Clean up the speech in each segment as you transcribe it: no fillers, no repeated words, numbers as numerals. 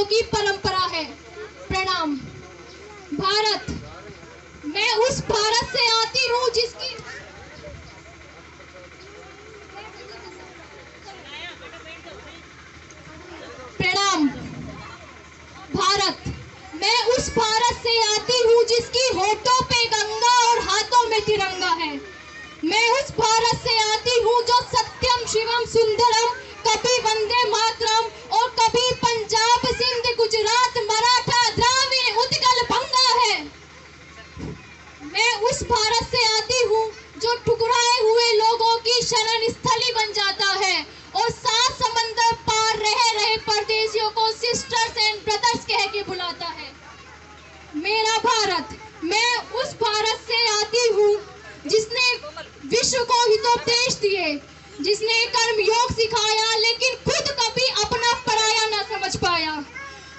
भारतवासियों की परंपरा है। प्रणाम। भारत, मैं उस भारत से आती हूँ जिसकी प्रणाम। भारत, मैं उस भारत से आती हूँ जिसकी होठों पे गंगा और हाथों में तिरंगा है। मैं उस भारत से आती हूँ जो सत्यम शिवम सुंदरम, कभी वंदे मातरम और कभी पंजाब सिंध गुजरात मराठा द्राविड़ उत्कल बंगा है। मैं उस भारत से आती हूँ जो ठुकराए हुए लोगों की शरण स्थली बन जाता है और 7 समंदर पार रह रहे परदेशियों को सिस्टर्स एंड ब्रदर्स कह के बुलाता है। मेरा भारत, मैं उस भारत से आती हूँ जिसने विश्व को हितोपदेश दिए, जिसने कर्मयोग सिखाया लेकिन खुद कभी अपना पराया ना समझ पाया,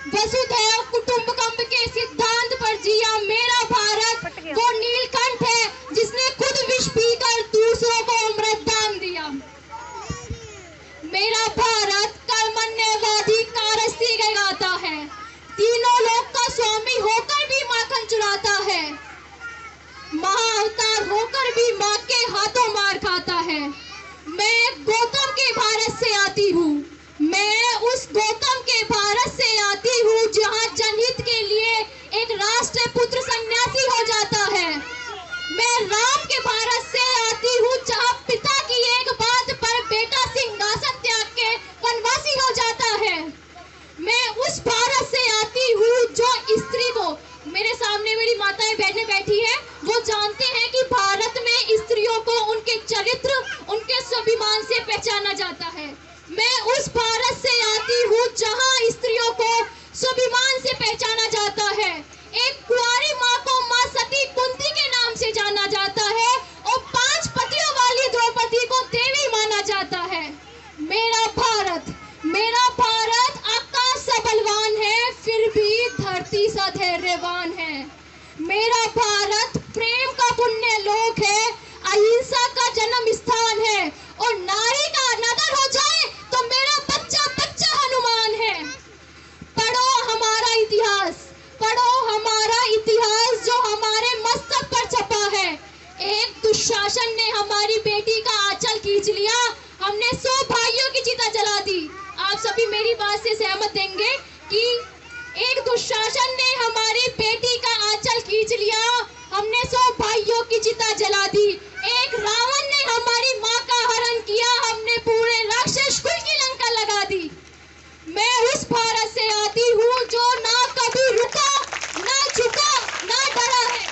वसुधैव कुटुंबकम के सिद्धांत पर जिया। मेरा भारत वो नीलकंठ है जिसने खुद विष पीकर दूसरों को अमृत दान दिया। मेरा भारत कर्मण्यवादी कारस्ती गाता है, तीनों लोक का स्वामी होकर भी माखन चुराता है, महाअवतार होकर भी माँ के हाथों मार खाता है। मैं गौतम के भारत से आती हूँ, मैं उस गौतम के भारत से आती हूँ जहाँ जनहित के लिए एक राष्ट्र पुत्र सन्यासी हो जाता है। मैं राम के भारत से आती हूँ जहाँ पिता की एक बात पर बेटा सिंहासन त्याग के वनवासी हो जाता है। मैं उस भारत से आती हूँ जो स्त्री को, मेरे सामने मेरी माताएं बहनें बैठी है, वो जानते हैं कि भारत में स्त्रियों को उनके चरित्र, उनके स्वाभिमान से पहचाना जाता है। मैं उस भारत से आती हूँ जहाँ स्त्रियों को स्वाभिमान से पहचाना जाता है। एक कुंवारी माँ को माँ सती कुंती के नाम से जाना जाता है और 5 पतियों वाली द्रौपदी को देवी माना जाता है। मेरा भारत, मेरा भारत आकाश सा बलवान है फिर भी धरती सा धैर्यवान है। मेरा भारत प्रेम का पुण्य लोक है, अहिंसा का जन्म स्थान है और नारी का अनादर हो जाए तो मेरा बच्चा बच्चा हनुमान है। पढ़ो हमारा इतिहास, पढ़ो हमारा इतिहास जो हमारे मस्तक पर छपा है। एक दुशासन ने हमारी बेटी का आंचल खींच लिया, हमने 100 भाइयों की चिता जला दी। आप सभी मेरी बात से सहमत देंगे कि एक दुशासन ने हमारी बेटी का आंचल खींच लिया, हमने 100 भाइयों की चिता जला दी। एक रावण ने हमारी माँ का हरण किया, हमने पूरे राक्षस कुल की लंका लगा दी। मैं उस भारत से आती हूँ जो ना कभी रुका, ना झुका, ना डरा है।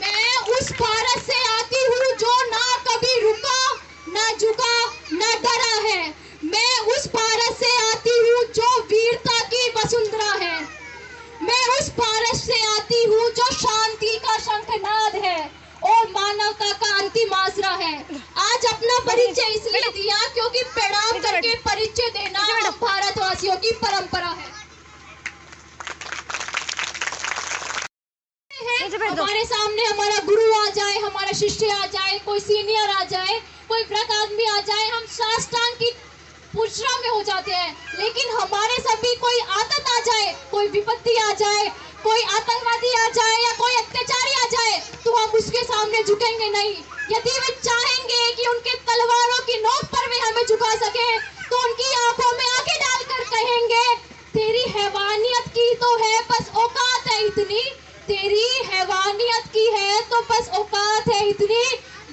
मैं उस भारत से आती हूँ जो ना कभी रुका, ना झुका, ना डरा है। मैं उस भारत से आती हूँ जो वीरता की वसुंधरा है। मैं उस भारत से आती हूँ जो शांति का शंखनाद है और मानवता का अंतिम आसरा है। आज अपना परिचय इसलिए दिया क्योंकि प्रणाम करके परिचय देना हम भारतवासियों की परंपरा है। हमारे सामने हमारा गुरु आ जाए, हमारा शिष्य आ जाए, कोई सीनियर आ जाए, कोई वृद्ध आदमी आ जाए, हम साष्टांग की पुष्टा में हो जाते हैं। लेकिन हमारे सभी कोई आतंक आ जाए, कोई विपत्ति आ जाए, कोई आतंकवादी आ जाए या कोई अत्याचारी आ जाए तो हम उसके सामने झुकेंगे नहीं। यदि वे चाहेंगे कि उनके तलवारों की नोक पर वे हमें झुका सके तो उनकी आंखों में आंखें डालकर कहेंगे, तेरी हैवानियत की तो है बस औकात है इतनी, तेरी हैवानियत की है तो बस औकात है इतनी,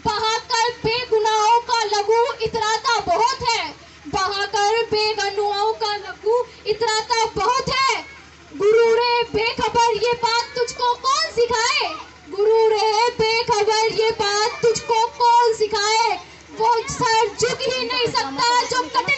बहाकर बेगुनाहों का लघु इतराता बहुत है, बहाकर बेगुनाहों का लघु इतराता बहुत है। गुरु रे बेखबर ये बात तुझको कौन सिखाए, गुरु रे बेखबर ये बात तुझको कौन सिखाए, वो सर झुक ही नहीं सकता जो कटे